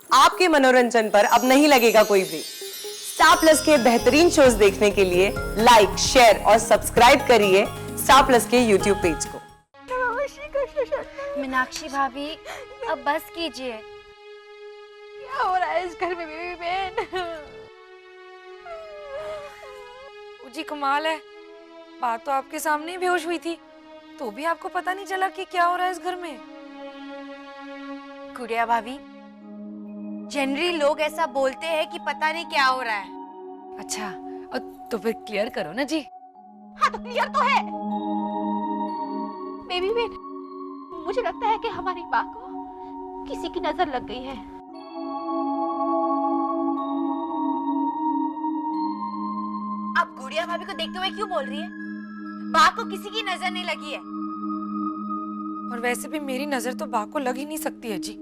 आपके मनोरंजन पर अब नहीं लगेगा कोई ब्रेक। स्टार प्लस के बेहतरीन शोज देखने के लिए लाइक, शेयर और सब्सक्राइब करिए स्टार प्लस के यूट्यूब पेज को। मीनाक्षी भाभी, अब बस कीजिए। क्या हो रहा है इस घर में बेबी बहन? जी कमाल है, बात तो आपके सामने ही बेहोश हुई थी, तो भी आपको पता नहीं चला कि क्या हो रहा है इस घर में। गुड़िया भाभी, जनरली लोग ऐसा बोलते हैं कि पता नहीं क्या हो रहा है। अच्छा, तो फिर क्लियर करो ना जी। हाँ तो क्लियर तो है बेबी बहन। मुझे लगता है कि हमारी माँ को किसी की नजर लग गई है। आप गुड़िया भाभी को देखते हुए क्यों बोल रही है? बा को किसी की नजर नहीं लगी है। और वैसे भी मेरी नजर तो बा को लग ही नहीं सकती है जी,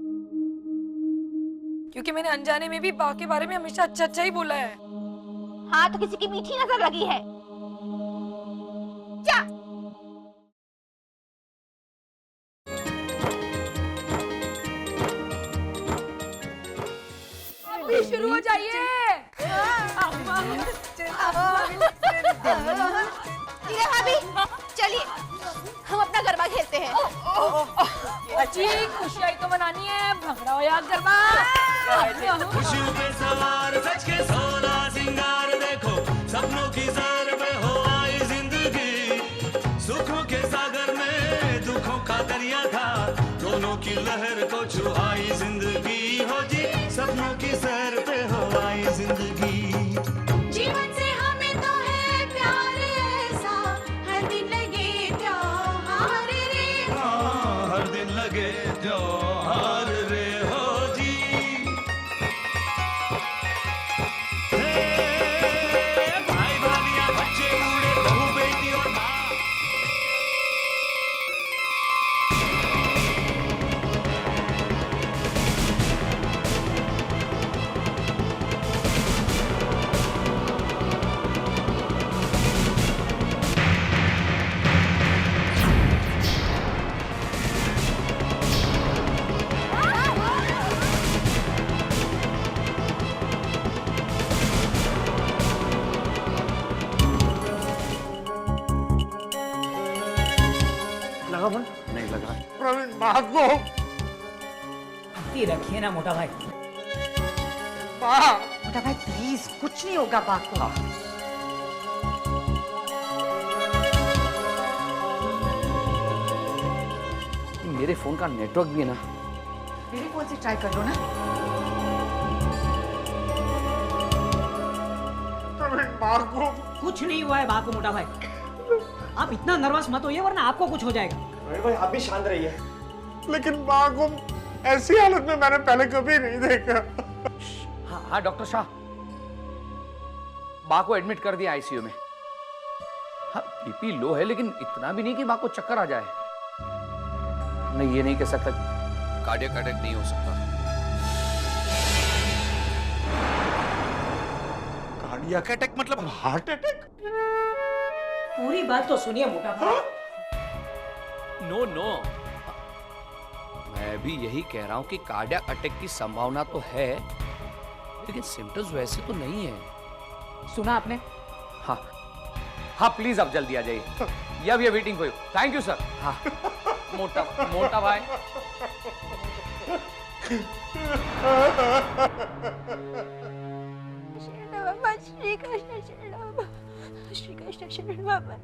क्योंकि मैंने अनजाने में भी बा के बारे में हमेशा अच्छा अच्छा ही बोला है। हाँ तो किसी की मीठी नजर लगी है। क्या? अभी शुरू हो जाइए। भाभी चलिए हम अपना गरबा खेलते हैं। अच्छी खुशी आई तो मनानी है, भंगड़ा हो या गरबा। खुशियों पे सवार सच के सोना सिंगार, देखो सपनों की सैर पे हो आई जिंदगी। सुखों के सागर में दुखों का दरिया था, दोनों की लहर को छुआई जिंदगी। हो जी सपनों की सैर पे हो आई जिंदगी। जीवन से हमें तो है प्यार ऐसा, हर दिन लगे त्योहार रे। हाँ, हर दिन लगे त्योहार रे। हो जी भाई भाभियां बच्चे बूढ़े बहू बेटी और माँ। लगा फोन? नहीं लग रहा। प्रवीण माँ को रखिए ना मोटा भाई। माँ मोटा भाई प्लीज, कुछ नहीं होगा बा को। मेरे फोन का नेटवर्क भी है ना। मेरे फोन से ट्राई कर लो ना। प्रवीण माँ को कुछ नहीं हुआ है बा को मोटा भाई। आप इतना नर्वस मत होइए वरना आपको कुछ हो जाएगा। प्रवीण भाई आप भी शांत रहिए। लेकिन माँ को ऐसी हालत में मैंने पहले कभी नहीं देखा। हाँ डॉक्टर शाह, माँ को एडमिट कर दिया आईसीयू में। हाँ बीपी लो है, लेकिन इतना भी नहीं कि माँ को चक्कर आ जाए। नहीं ये नहीं कह सकता, कार्डियक अटैक नहीं हो सकता। कार्डियक अटैक मतलब हार्ट अटैक? पूरी बात तो सुनिए मोटा भाई। नो नो, मैं भी यही कह रहा हूं कि कार्डियक अटैक की संभावना तो है, लेकिन सिम्टम्स वैसे तो नहीं है। सुना आपने? हाँ हाँ प्लीज आप जल्दी आ जाइए। या we are waiting for you. Thank you sir. हाँ मोटा मोटा भाई। श्री कृष्ण शरण श्री कृष्ण शरण बाबा,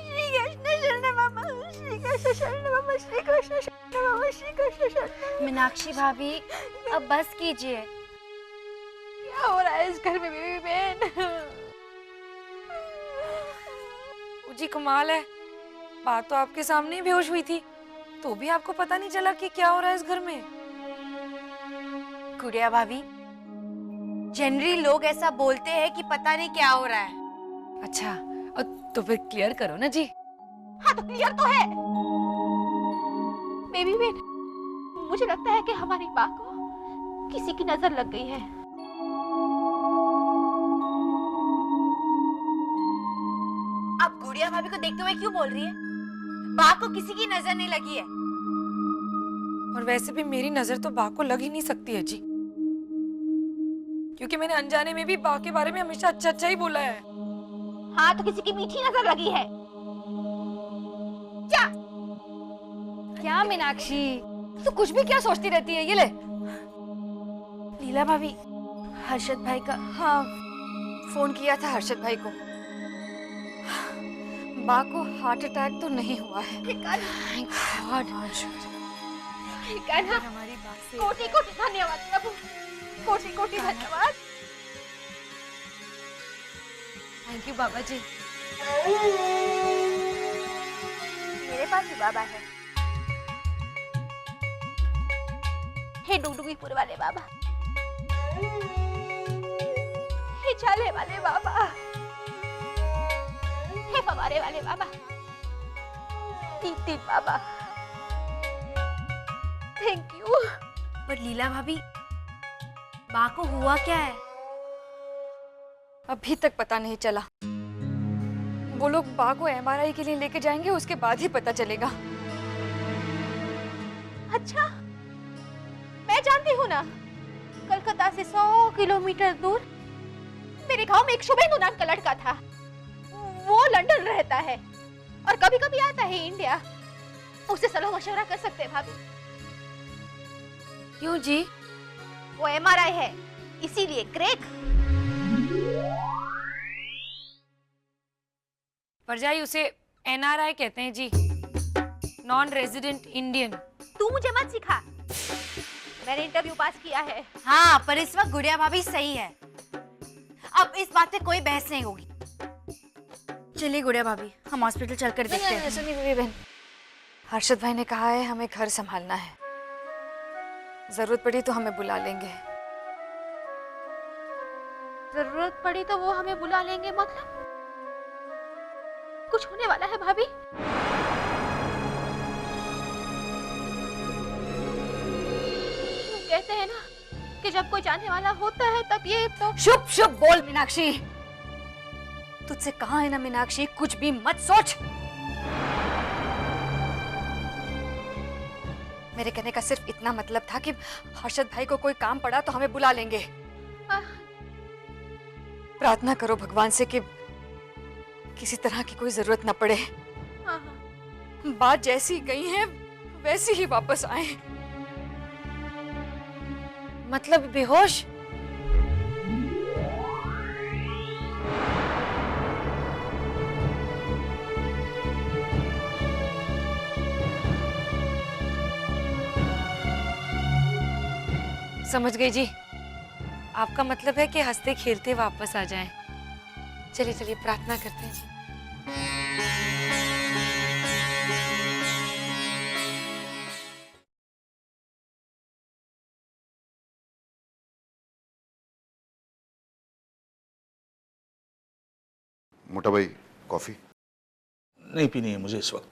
श्री कृष्ण शरण बाबा, श्री कृष्ण शरण बाबा, श्री कृष्ण शरण बाबा, श्री कृष्ण शरण। मीनाक्षी भाभी, अब बस कीजिए। क्या हो रहा है इस घर में बेबी बहन? जी कमाल है, बात तो आपके सामने ही बेहोश हुई थी, तो भी आपको पता नहीं चला कि क्या हो रहा है इस घर में। गुड़िया भाभी, जनरली लोग ऐसा बोलते हैं कि पता नहीं क्या हो रहा है। अच्छा, तो फिर क्लियर करो ना जी। हाँ तो क्लियर तो है बेबी बहन। मुझे लगता है कि हमारी माँ को किसी की नजर लग गई है। आप गुड़िया भाभी को देखते हुए क्यों बोल रही है? बा को किसी की नजर नहीं लगी है। और वैसे भी मेरी नजर तो बा को लग ही नहीं सकती है जी, क्योंकि मैंने अनजाने में भी बा के बारे में हमेशा अच्छा अच्छा ही बोला है। हाँ तो किसी की मीठी नजर लगी है क्या? क्या मीनाक्षी, तू कुछ भी क्या सोचती रहती है? ये ले। लीला भाभी, हर्षद भाई का हाँ, फोन किया था हर्षद भाई को। बा को हार्ट अटैक तो नहीं हुआ है। हमारी बात से कोटि कोटि धन्यवाद प्रभु, कोटि कोटि धन्यवाद। थैंक यू बाबा जी। मेरे पास भी बाबा है, हे डुगडुगीपुर वाले बाबा, हे चाले वाले बाबा, हे फवारे वाले बाबा, तीन बाबा, थैंक यू। पर लीला भाभी, माँ को हुआ क्या है? अभी तक पता नहीं चला। वो लोग बा को एमआरआई के लिए लेके जाएंगे, उसके बाद ही पता चलेगा। अच्छा, मैं जानती हूँ ना, कलकत्ता से 100 किलोमीटर दूर मेरे गांव में एक शुभेंदु नाम का लड़का था। वो लंदन रहता है और कभी कभी आता है इंडिया। उससे सलाह मशवरा कर सकते हैं भाभी। क्यों जी? वो एमआरआई है, इसीलिए क्रैक। परजाई उसे एनआरआई कहते हैं जी, नॉन रेजिडेंट इंडियन। तू मुझे मत सिखा, मैंने इंटरव्यू पास किया है। हाँ, पर इस वक्त गुड़िया भाभी सही है। अब इस बात पे कोई बहस नहीं होगी। चलिए गुड़िया भाभी, हम हॉस्पिटल चलकर देखते हैं। सुनिए बेबी बहन, हर्षद भाई ने कहा है हमें घर संभालना है, जरूरत पड़ी तो हमें बुला लेंगे। जरूरत पड़ी तो वो हमें बुला लेंगे मतलब? कुछ होने वाला है भाभी? कहते हैं ना कि जब कोई जाने वाला होता है तब ये तो शुभ शुभ बोल मीनाक्षी। तुझसे कहा है ना मीनाक्षी, कुछ भी मत सोच। मेरे कहने का सिर्फ इतना मतलब था कि हर्षद भाई को कोई काम पड़ा तो हमें बुला लेंगे। प्रार्थना करो भगवान से कि किसी तरह की कोई जरूरत न पड़े। बात जैसी गई है वैसी ही वापस आए। मतलब बेहोश? समझ गई जी, आपका मतलब है कि हंसते खेलते वापस आ जाएं। चलिए चलिए प्रार्थना करते हैं जी। मोटा भाई, कॉफी? नहीं पीनी है मुझे इस वक्त।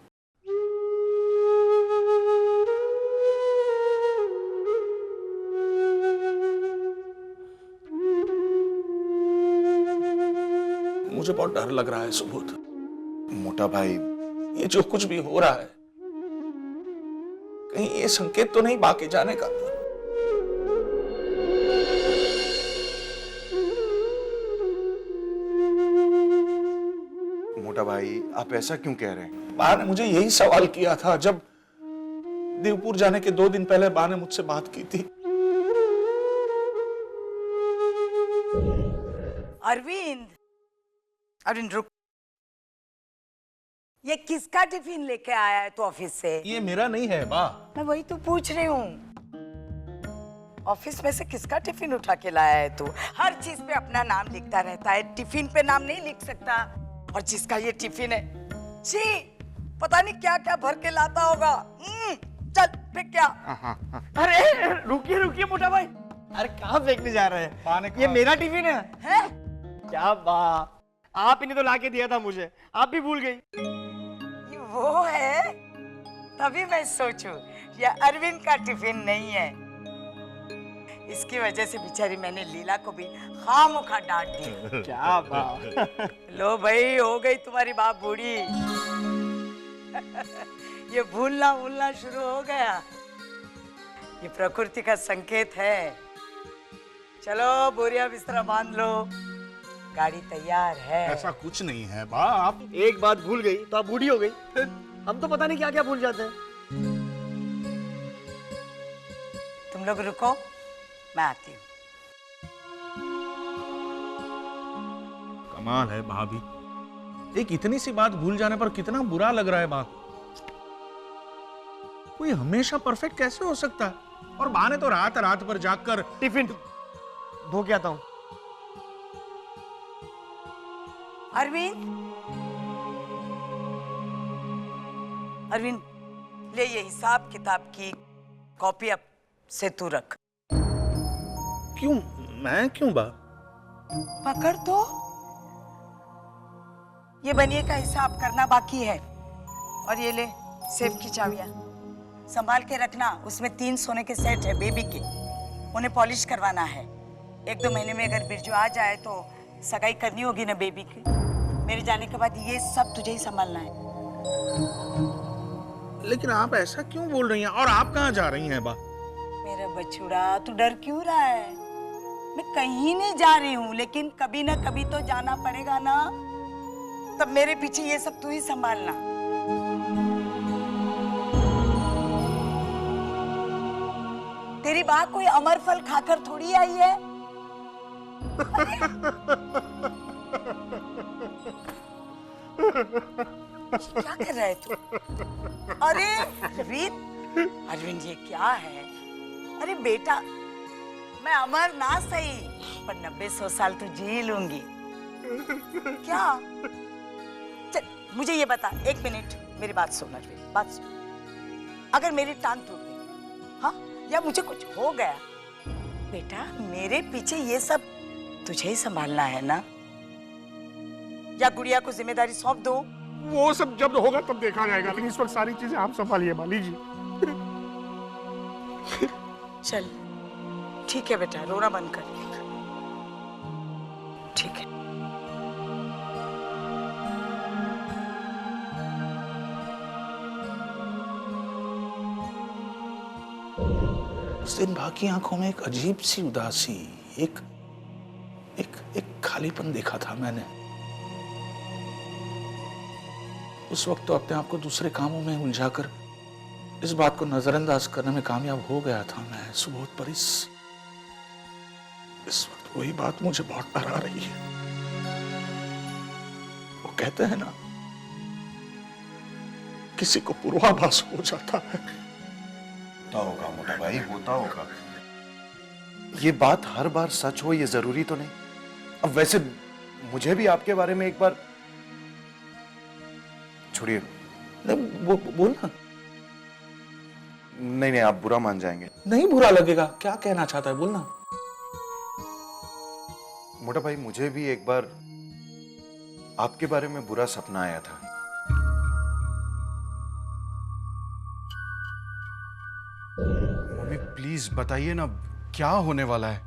मुझे बहुत डर लग रहा है सुबोध। मोटा भाई, ये जो कुछ भी हो रहा है, कहीं ये संकेत तो नहीं बाकी जाने का? मोटा भाई, आप ऐसा क्यों कह रहे हैं? बा ने मुझे यही सवाल किया था जब देवपुर जाने के 2 दिन पहले बा ने मुझसे बात की थी। अरविंद, अरविंद रुक। ये किसका टिफिन लेके आया है तू ऑफिस से? ये मेरा नहीं है बा। मैं वही तो पूछ रही हूँ, ऑफिस में से किसका टिफिन उठा के लाया है तू? हर चीज पे अपना नाम लिखता रहता है, टिफिन पे नाम नहीं लिख सकता। और जिसका ये टिफिन है, छी, पता नहीं क्या क्या भर के लाता होगा। चल फेंक क्या। अरे रुकिए रुकिए मोटा भाई, अरे कहाँ फेंकने जा रहे हैं? ये मेरा टिफिन है? क्या बात, आप ही ने तो लाके दिया था मुझे, आप भी भूल गई। ये वो है, तभी मैं सोचूं ये अरविंद का टिफिन नहीं है। इसकी वजह से बेचारी मैंने लीला को भी खामोखा डांट दी। क्या बात। लो भाई, हो गई तुम्हारी बाप बूढ़ी। ये भूलना भूलना शुरू हो गया। ये प्रकृति का संकेत है। चलो बोरिया बिस्तरा बांध लो, गाड़ी तैयार है। ऐसा कुछ नहीं है बा, आप एक बात भूल गई तो आप बूढ़ी हो गई। हम तो पता नहीं क्या क्या भूल जाते हैं। तुम लोग रुको, मैं आती हूँ। कमाल है भाभी, एक इतनी सी बात भूल जाने पर कितना बुरा लग रहा है बा को। कोई हमेशा परफेक्ट कैसे हो सकता है? और बा ने तो रात रात पर जाकर टिफिन धो के आता हूँ। अरविंद, अरविंद ले ये हिसाब किताब की कॉपी अब से तू रख। क्यों? मैं क्यों बा? पकड़ तो, ये बनिए का हिसाब करना बाकी है। और ये ले सेफ की चाबियां, संभाल के रखना। उसमें 3 सोने के सेट है बेबी के, उन्हें पॉलिश करवाना है। 1-2 महीने में अगर बिरजू आ जाए तो सगाई करनी होगी ना बेबी की। मेरे जाने के बाद ये सब तुझे ही संभालना है। लेकिन आप ऐसा क्यों बोल रही हैं? और आप कहाँ जा रही हैं बा? मेरा बछुड़ा, तू डर क्यों रहा है? मैं कहीं नहीं जा रही हूँ, लेकिन कभी ना कभी तो जाना पड़ेगा ना। तब मेरे पीछे ये सब तू ही संभालना। तेरी माँ कोई अमर फल खाकर थोड़ी आई है। क्या कर रहा है तू? अरे अरविंद, अरविंद ये क्या है? अरे बेटा, मैं अमर ना सही पर 90-100 साल तो जी लूंगी। क्या? चल मुझे ये बता, 1 मिनट मेरी बात सुन अरविंद, बात सुन। अगर मेरी टांग टूट गई, हाँ, या मुझे कुछ हो गया, बेटा मेरे पीछे ये सब तुझे ही संभालना है ना? या गुड़िया को जिम्मेदारी सौंप दो? वो सब जब होगा तब देखा जाएगा, लेकिन इस वक्त सारी चीजें आप संभालिए माली जी। चल ठीक है बेटा, रोना बंद कर। ठीक है। उस दिन बा की आंखों में एक अजीब सी उदासी, एक खालीपन देखा था मैंने। उस वक्त तो अपने आप को दूसरे कामों में उलझाकर इस बात को नजरअंदाज करने में कामयाब हो गया था मैं सुबोध, पर इस वक्त वही बात मुझे बहुत डरा रही है। वो कहते हैं ना, किसी को पूर्वाभास हो जाता है। होता होगा मोटा भाई, होता होगा। ये बात हर बार सच हो ये जरूरी तो नहीं। अब वैसे मुझे भी आपके बारे में एक बार, छोड़िए। बोलना। नहीं नहीं, आप बुरा मान जाएंगे। नहीं बुरा लगेगा, क्या कहना चाहता है बोलना। मोटा भाई, मुझे भी एक बार आपके बारे में बुरा सपना आया था। मम्मी प्लीज बताइए ना, क्या होने वाला है?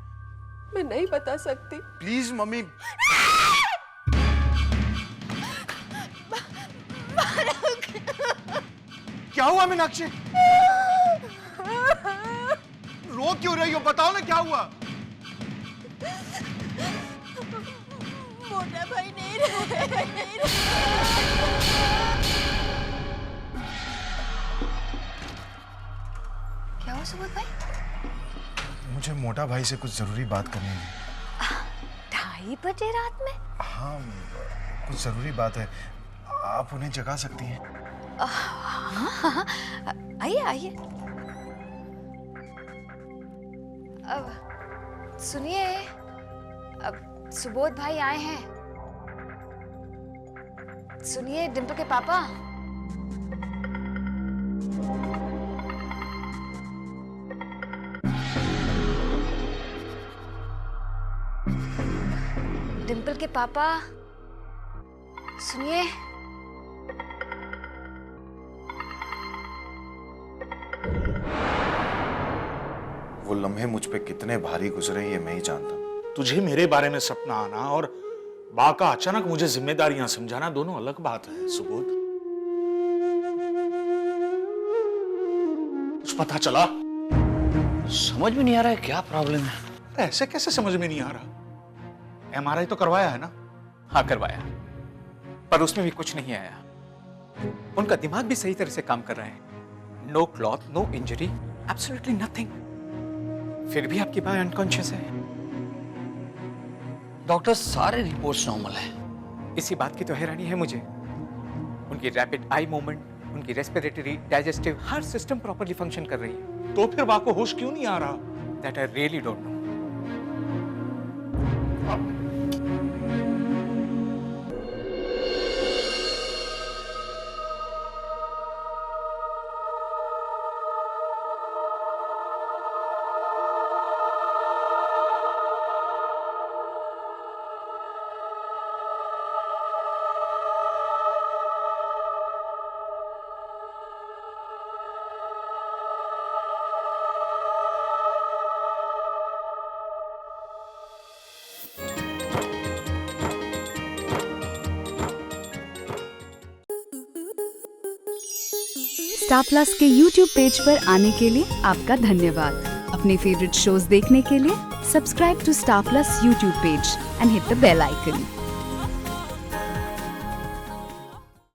मैं नहीं बता सकती। Please mummy. क्या हुआ मीनाक्षी? रो क्यों रही हो? बताओ ना क्या हुआ? मोटा भाई नहीं रहे। क्या हुआ सुबोध भाई? मुझे मोटा भाई से कुछ जरूरी बात करनी है। 2:30 बजे रात में? हाँ, कुछ जरूरी बात है। आप उन्हें जगा सकती हैं? हाँ, आइए आइए। अब सुनिए, अब सुबोध भाई आए हैं। सुनिए डिम्पल के पापा। डिम्पल के पापा सुनिए। वो लम्हे मुझ पे कितने भारी गुजरे ये मैं ही जानता हूं। तुझे मेरे बारे में सपना आना और बा का अचानक मुझे जिम्मेदारियां समझाना दोनों अलग बात है सुबोध। कुछ पता चला? समझ में नहीं आ रहा है क्या प्रॉब्लम है। तो ऐसे कैसे समझ में नहीं आ रहा? MRI तो करवाया है ना? हाँ करवाया, पर उसमें भी कुछ नहीं आया। उनका दिमाग भी सही तरह से काम कर रहा है। No cloth, no injury, absolutely nothing. फिर भी आपकी मां अनकॉन्शियस है। डॉक्टर सारे रिपोर्ट्स नॉर्मल है। इसी बात की तो हैरानी है मुझे। उनकी रैपिड आई मूवमेंट, उनकी रेस्पिरेटरी, डाइजेस्टिव, हर सिस्टम प्रॉपर्ली फंक्शन कर रही है। तो फिर मां को होश क्यों नहीं आ रहा? That I really don't know. Star plus के YouTube पेज पर आने के लिए आपका धन्यवाद। अपने फेवरेट शोज देखने के लिए subscribe to Star Plus YouTube page and hit the bell icon.